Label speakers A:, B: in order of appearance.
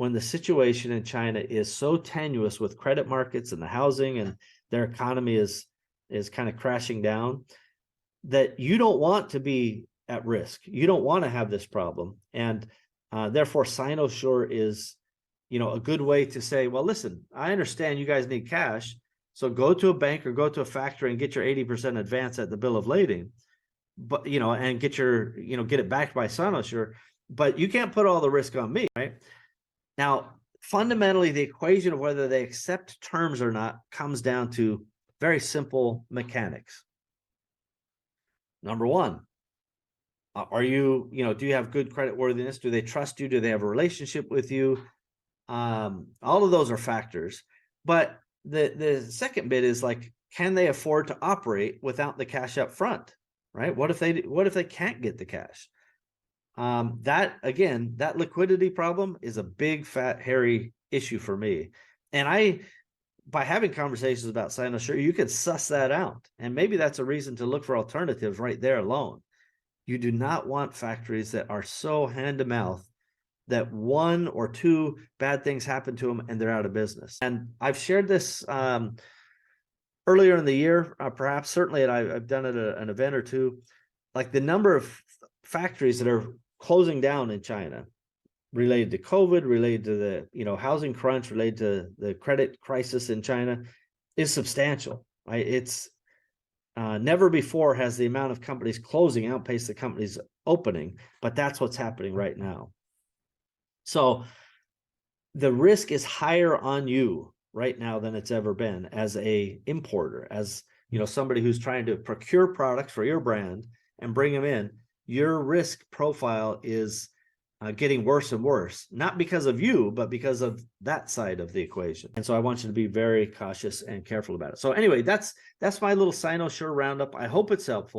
A: when the situation in China is so tenuous with credit markets and the housing, and their economy is kind of crashing down, that you don't want to be at risk. You don't want to have this problem. And therefore, SinoSure is, a good way to say, well, listen, I understand you guys need cash. So go to a bank or go to a factory and get your 80% advance at the bill of lading, but, and get it backed by SinoSure, but you can't put all the risk on me, right? Now, fundamentally, the equation of whether they accept terms or not comes down to very simple mechanics. Number one, do you have good credit worthiness? Do they trust you? Do they have a relationship with you? All of those are factors. But the second bit is like, can they afford to operate without the cash up front, right? What if they can't get the cash? That liquidity problem is a big, fat, hairy issue for me. And by having conversations about SinoSure, you can suss that out. And maybe that's a reason to look for alternatives right there alone. You do not want factories that are so hand to mouth that one or two bad things happen to them and they're out of business. And I've shared this earlier in the year, perhaps, certainly, and I've done it at an event or two, like the number of factories that are closing down in China related to COVID, related to the housing crunch, related to the credit crisis in China is substantial. Right? It's never before has the amount of companies closing outpaced the companies opening, but that's what's happening right now. So the risk is higher on you right now than it's ever been as a importer, as somebody who's trying to procure products for your brand and bring them in. Your risk profile is getting worse and worse, not because of you, but because of that side of the equation. And so I want you to be very cautious and careful about it. So anyway, that's my little SinoSure roundup. I hope it's helpful.